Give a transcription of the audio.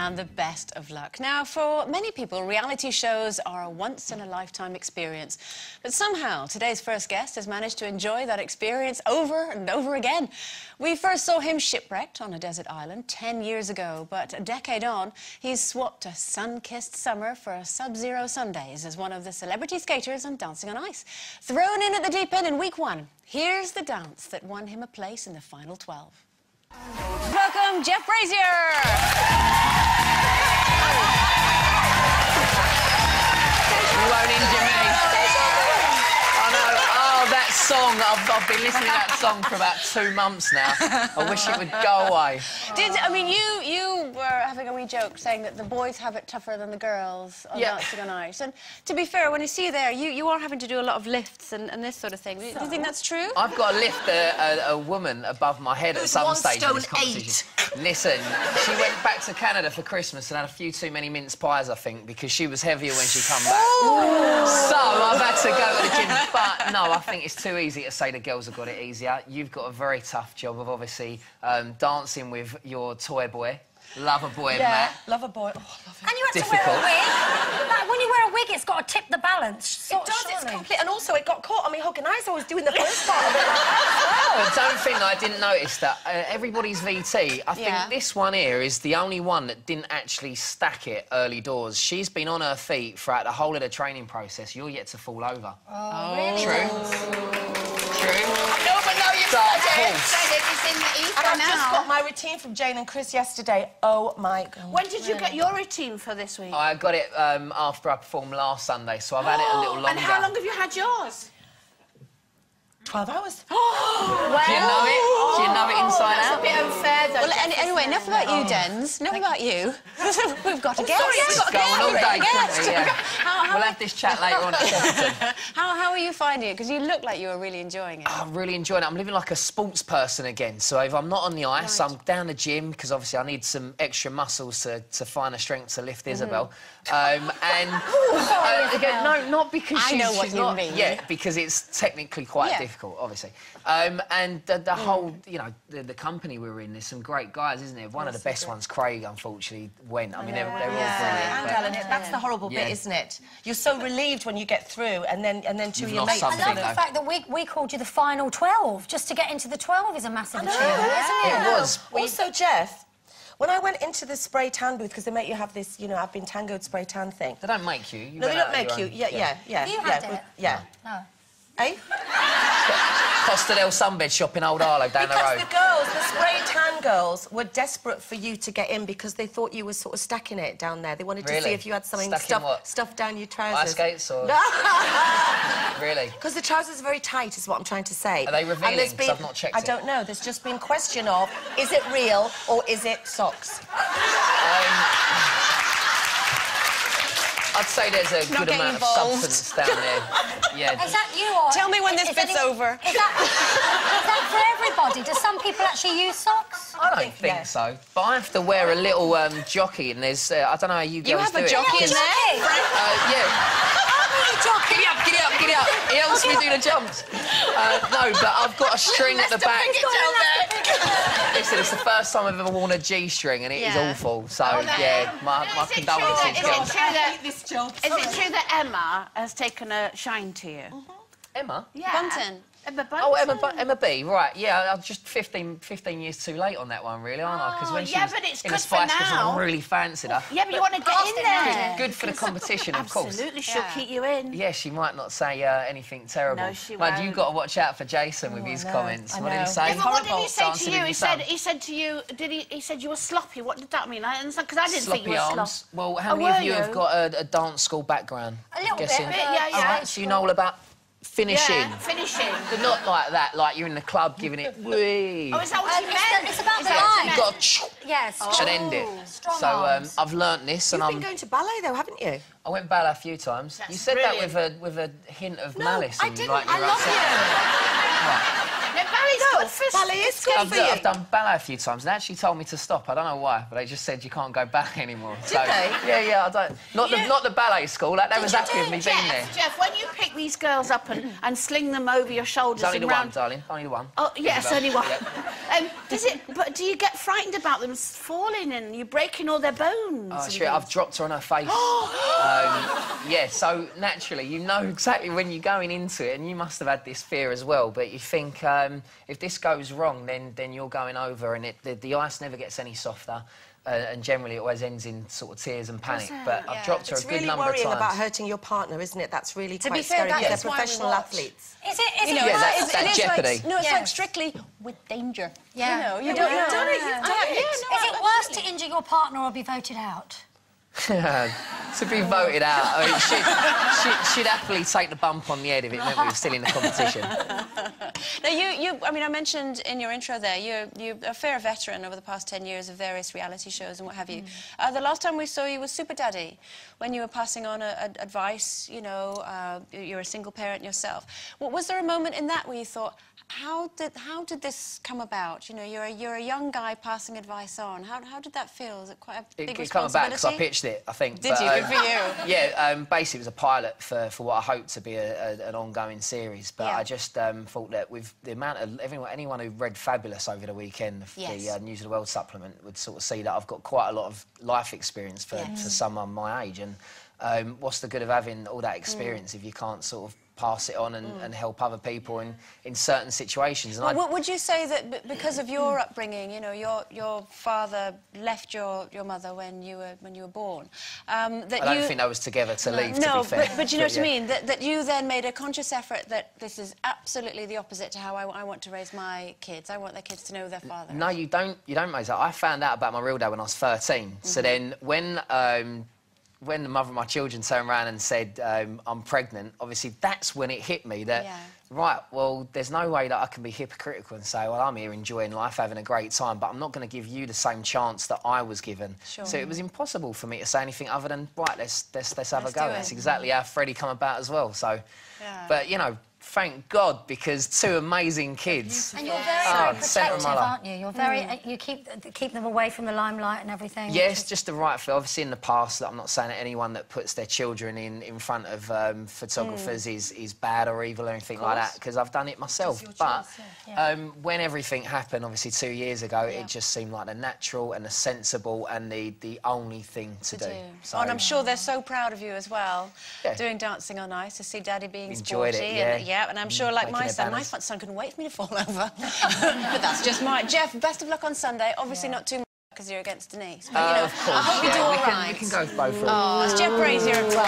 and the best of luck. Now, for many people, reality shows are a once-in-a-lifetime experience. But somehow, today's first guest has managed to enjoy that experience over and over again. We first saw him shipwrecked on a desert island 10 years ago, but a decade on, he's swapped a sun-kissed summer for a sub-zero Sundays as one of the celebrity skaters on Dancing on Ice. Thrown in at the deep end in week 1, here's the dance that won him a place in the final 12. Welcome, Jeff Brazier! You won't injure me. I know. Oh, that song. I've been listening to that song for about 2 months now. I wish it would go away. You were having a wee joke saying that the boys have it tougher than the girls on Dancing on Ice. And to be fair, when you see you there, you are having to do a lot of lifts and this sort of thing. Do you think that's true? I've got to lift a woman above my head at some stage in this competition. Listen, she went back to Canada for Christmas and had a few too many mince pies, I think, because she was heavier when she come back. So I've had to go to the gym. But no, I think it's too easy to say the girls have got it easier. You've got a very tough job of obviously dancing with your toy boy. Lover boy, Matt. Lover boy. Oh, I love it. And you have to wear a wig. Like, when you wear a wig, it's got to tip the balance. It does, it's complete. And also, it got caught on me hook, and I was doing the first part of it. But don't think I didn't notice that. Everybody's VT. I think this one here is the only one that didn't actually stack it early doors. She's been on her feet throughout the whole of the training process. You're yet to fall over. Oh, really? True. No, but no, you've Dark said horse. it. And I've just got my routine from Jane and Chris yesterday. Oh, my God. When did you get your routine for this week? I got it after I performed last Sunday, so I've had it a little longer. And how long have you had yours? 12 hours. Well, do you know it? Do you know it inside out? That's a bit unfair, though. Well, anyway, enough about you, Dens. Enough about you. We've got a guest. It's going all day, We'll have this chat later on at 7. How are you finding it? Because you look like you were really enjoying it. I'm really enjoying it. I'm living like a sports person again. So if I'm not on the ice, I'm down the gym, because obviously I need some extra muscles to find the strength to lift Isabel. Again, no, not because she's not... Yeah, because it's technically quite difficult, obviously. And the whole, you know, the company we were in, there's some great guys, isn't there? One of the best ones, Craig, unfortunately, went. I mean, they're all brilliant. And Alan, that's the horrible bit, isn't it? You're so relieved when you get through, and then two of your mates... I love the fact that we called you the final 12. Just to get into the 12 is a massive achievement, isn't it? It was. Also, Jeff, when I went into the spray tan booth, because they make you have this, you know, I've been tangoed spray tan thing. They don't make you. No, they don't make you. Yeah. You had it? Yeah. No. Eh? Costa del Sunbed shop in Old Arlo down the road. Because the girls, the spray tan girls, were desperate for you to get in because they thought you were sort of stacking it down there. They wanted to see if you had something stuffed down your trousers. Ice skates or...? Really? Because the trousers are very tight, is what I'm trying to say. Are they revealing? Because I've not checked it. I don't know. There's just been question of, is it real or is it socks? I'd say there's a good amount of substance down there. Yeah. Is that you or... Tell me when this bit's over. Is that for everybody? Do some people actually use socks? I don't think so. But I have to wear a little jockey, and there's... I don't know how you girls do it. You have a jockey in there? Giddy up. He helps me do the jumps. No, but I've got a string at the back. Listen, it's the first time I've ever worn a G-string, and it is awful. So, my condolences, girls. Is it true that Emma has taken a shine to you? Emma? Yeah. Bunton. Emma Bunton. Oh, Emma B, right, yeah, I'm just 15 years too late on that one, really, aren't I? Because when she was but it's in good the Spice for Girls, now. I really fancied her. Yeah, but you want to get in there. Good for the competition, of course. Absolutely, she'll keep you in. Yeah, she might not say anything terrible. No, she Mind, won't. you've got to watch out for Jason with his comments. What did he say? Yeah, but what did he say to you? He said to you, he said you were sloppy. What did that mean? I understand, because I didn't think you were sloppy. Well, how many of you have got a dance school background? A little bit, yeah. So you know all about finishing. Yeah, finishing. But not like that, like you're in the club giving it wee. Oh, is that what you meant? It's about the line. You've got to and end it. Strong So arms. I've learnt this, and You've been going to ballet, though, haven't you? I went ballet a few times. That's you said brilliant. that with a hint of malice. I and didn't. Like I love you. Right. ballet's good for... ballet is good for you. I've done ballet a few times, and they actually told me to stop. I don't know why, but they just said you can't go ballet anymore. Did they? Yeah, I don't... Not the ballet school, like, they was happy with me being there. Jeff, when you pick these girls up and sling them over your shoulders It's only and the round... one, darling, only the one. Oh, yes, only one. Yep. But do you get frightened about them falling and you breaking all their bones? Oh, sure, I've dropped her on her face. Yeah, so naturally, you know exactly when you're going into it, and you must have had this fear as well, but you think if this goes wrong, then you're going over, and the ice never gets any softer. And generally it always ends in sort of tears and panic. But I've dropped her a good number of times. It's really worrying about hurting your partner, isn't it? That's really quite scary. They're professional athletes. Is it? You know, that's jeopardy. Like, no, it's like Strictly with danger. Yeah. You know, you don't know. You've done it. Is it worse to injure your partner or be voted out? To be voted out. I mean, she'd happily take the bump on the head if it meant we were still in the competition. Now, I mean, I mentioned in your intro there, you're a fair veteran over the past 10 years of various reality shows and what have you. The last time we saw you was Super Daddy, when you were passing on advice, you know, you're a single parent yourself. Was there a moment in that where you thought, how did this come about? You know, you're a young guy passing advice on. How did that feel? Was it quite a big responsibility? It came about because I pitched it, I think. Did you? Good for you. Yeah, basically it was a pilot for what I hoped to be an ongoing series, but I just thought that with the amount of anyone who read Fabulous over the weekend, the News of the World supplement, would sort of see that I've got quite a lot of life experience for someone my age, and what's the good of having all that experience if you can't sort of pass it on and help other people in certain situations. And would you say that because of your upbringing, you know, your father left your mother when you were born, that I don't think they was together to leave, to be fair. but you know what I mean? That you then made a conscious effort that this is absolutely the opposite to how I want to raise my kids. I want their kids to know their father. No, you don't, Maisie. I found out about my real dad when I was 13. So then when the mother of my children turned around and said, I'm pregnant, obviously that's when it hit me that, right, well, there's no way that I can be hypocritical and say, well, I'm here enjoying life, having a great time, but I'm not going to give you the same chance that I was given. Sure. So it was impossible for me to say anything other than, right, let's have a go. That's exactly how Freddie come about as well. So, but, you know, thank God, because two amazing kids. And you're very protective, aren't you? You're very... You keep them away from the limelight and everything. Yes, just the right feel. Obviously, in the past, I'm not saying that anyone that puts their children in front of photographers is bad or evil or anything like that, because I've done it myself. But when everything happened, obviously 2 years ago, it just seemed like the natural and the sensible and the only thing to do. So, and I'm sure they're so proud of you as well, doing Dancing on Ice, to see Daddy being enjoyed sporty. It, and I'm sure, like my son couldn't wait for me to fall over. But that's just Jeff, best of luck on Sunday. Obviously not too much because you're against Denise. But, you know, of course, I hope you do all right. We can go both. Oh, it's Jeff Brazier, everyone.